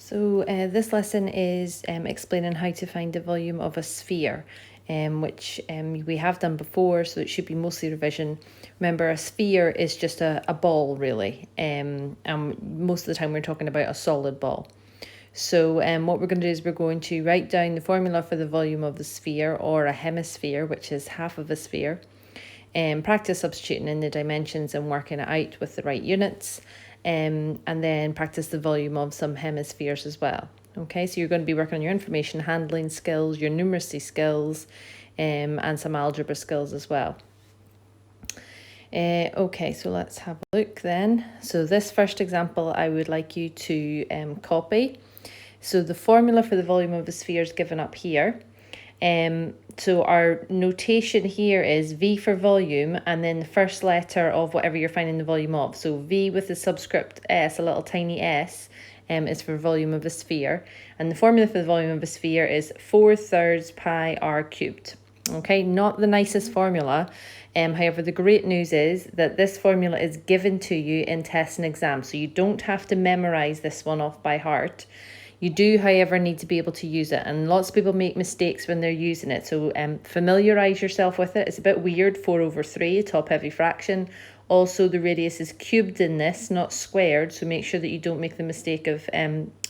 So this lesson is explaining how to find the volume of a sphere, which we have done before, so it should be mostly revision. Remember, a sphere is just a ball, really, and most of the time we're talking about a solid ball. So what we're going to do is we're going to write down the formula for the volume of the sphere, or a hemisphere, which is half of a sphere, and practice substituting in the dimensions and working it out with the right units, and then practice the volume of some hemispheres as well. Okay, so you're going to be working on your information handling skills, your numeracy skills, and some algebra skills as well. Okay, so let's have a look then. So this first example I would like you to copy. So the formula for the volume of a sphere is given up here. So our notation here is V for volume, and then the first letter of whatever you're finding the volume of. So V with the subscript S, a little tiny s, is for volume of a sphere. And the formula for the volume of a sphere is 4/3 pi r cubed. Okay, not the nicest formula. However, the great news is that this formula is given to you in tests and exams, so you don't have to memorize this one off by heart. You do, however, need to be able to use it, and lots of people make mistakes when they're using it, so familiarise yourself with it. It's a bit weird, 4/3, top-heavy fraction. Also, the radius is cubed in this, not squared, so make sure that you don't make the mistake of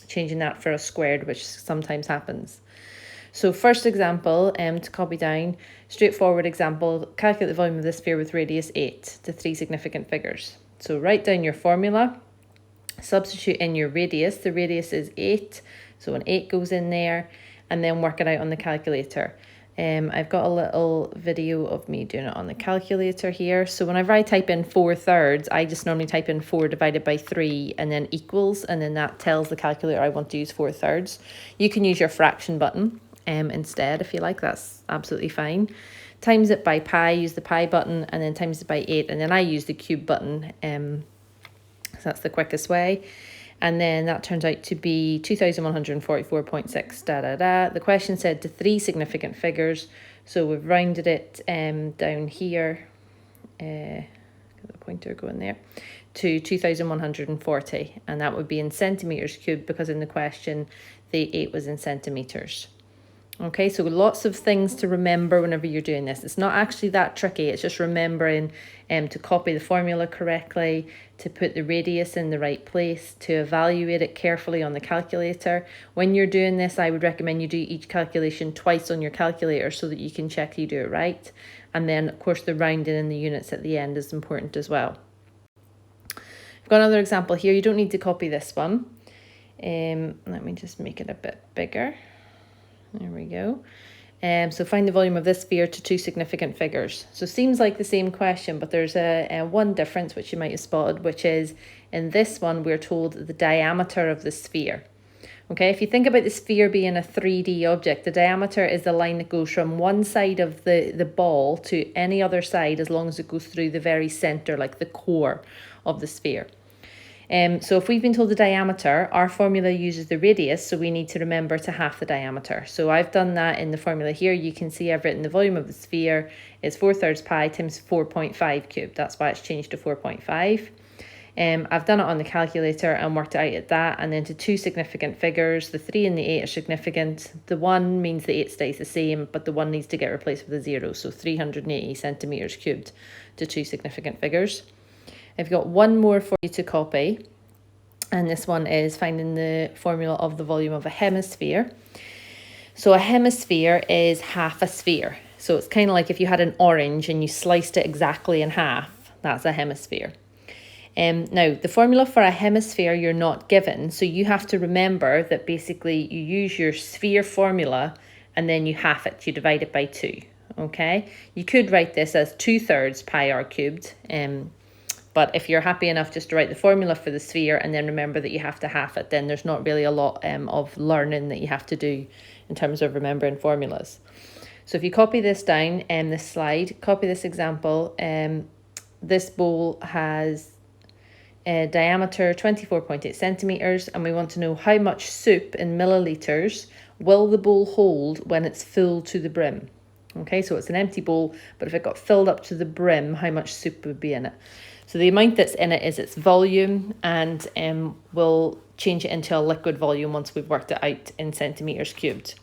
changing that for a squared, which sometimes happens. So first example, to copy down, straightforward example, calculate the volume of the sphere with radius 8 to 3 significant figures. So write down your formula. Substitute in your radius. The radius is 8, so an 8 goes in there, and then work it out on the calculator. I've got a little video of me doing it on the calculator here. So whenever I type in 4/3, I just normally type in 4 divided by 3 and then equals, and then that tells the calculator I want to use 4/3. You can use your fraction button instead if you like, that's absolutely fine. Times it by pi, use the pi button, and then times it by 8, and then I use the cube button. So that's the quickest way. And then that turns out to be 2144.6, The question said to 3 significant figures. So we've rounded it down here, get the pointer going there, to 2140. And that would be in centimetres cubed, because in the question, the 8 was in centimetres. Okay, so lots of things to remember whenever you're doing this. It's not actually that tricky. It's just remembering to copy the formula correctly, to put the radius in the right place, to evaluate it carefully on the calculator. When you're doing this, I would recommend you do each calculation twice on your calculator so that you can check you do it right. And then, of course, the rounding in the units at the end is important as well. I've got another example here. You don't need to copy this one. Let me just make it a bit bigger. There we go. So find the volume of this sphere to 2 significant figures. So seems like the same question, but there's a one difference which you might have spotted, which is in this one we're told the diameter of the sphere. Okay, if you think about the sphere being a 3D object, the diameter is the line that goes from one side of the ball to any other side, as long as it goes through the very center, like the core of the sphere. So if we've been told the diameter, our formula uses the radius, so we need to remember to half the diameter. So I've done that in the formula here. You can see I've written the volume of the sphere is 4/3 pi times 4.5 cubed. That's why it's changed to 4.5. I've done it on the calculator and worked it out at that, and then to 2 significant figures. The 3 and the 8 are significant. The 1 means the 8 stays the same, but the 1 needs to get replaced with a 0. So 380 centimetres cubed to 2 significant figures. I've got one more for you to copy, and this one is finding the formula of the volume of a hemisphere. So a hemisphere is half a sphere. So it's kind of like if you had an orange and you sliced it exactly in half, that's a hemisphere. Now, the formula for a hemisphere you're not given, so you have to remember that basically you use your sphere formula and then you half it, you divide it by 2, okay? You could write this as 2/3 pi r cubed, but if you're happy enough just to write the formula for the sphere and then remember that you have to half it, then there's not really a lot of learning that you have to do in terms of remembering formulas. So if you copy this down in this slide, copy this example, this bowl has a diameter 24.8 centimetres, and we want to know how much soup in millilitres will the bowl hold when it's full to the brim. Okay, so it's an empty bowl, but if it got filled up to the brim, how much soup would be in it? So the amount that's in it is its volume, and we'll change it into a liquid volume once we've worked it out in centimetres cubed.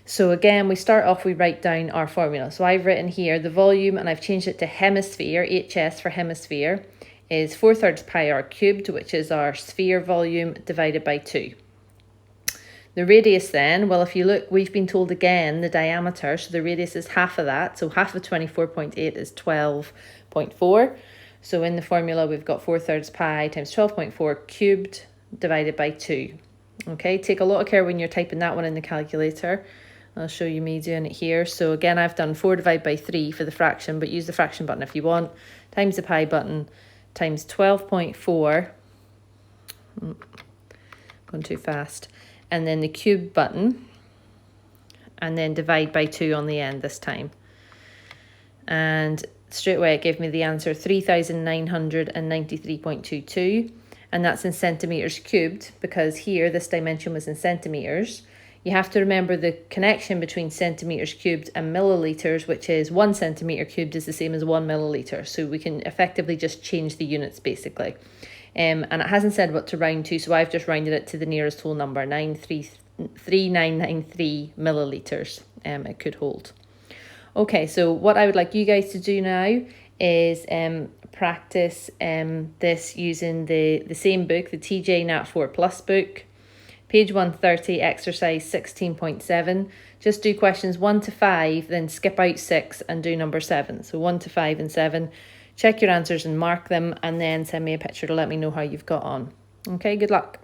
So again, we start off, we write down our formula. So I've written here the volume, and I've changed it to hemisphere, HS for hemisphere, is 4/3 pi r cubed, which is our sphere volume, divided by 2. The radius then, well, if you look, we've been told again the diameter, so the radius is half of that. So half of 24.8 is 12.4. So in the formula, we've got 4/3 pi times 12.4 cubed divided by 2. Okay, take a lot of care when you're typing that one in the calculator. I'll show you me doing it here. So again, I've done 4 divided by 3 for the fraction, but use the fraction button if you want, times the pi button, times 12.4, going too fast, and then the cube button, and then divide by 2 on the end this time. And straight away it gave me the answer 3,993.22, and that's in centimetres cubed, because here this dimension was in centimetres. You have to remember the connection between centimetres cubed and millilitres, which is 1 centimetre cubed is the same as 1 millilitre. So we can effectively just change the units basically. And it hasn't said what to round to, so I've just rounded it to the nearest whole number, 3993 millilitres it could hold. Okay, so what I would like you guys to do now is practice this using the same book, the TJ Nat 4 Plus book. Page 130, exercise 16.7. Just do questions 1 to 5, then skip out 6 and do number 7. So 1 to 5 and 7. Check your answers and mark them, and then send me a picture to let me know how you've got on. Okay, good luck.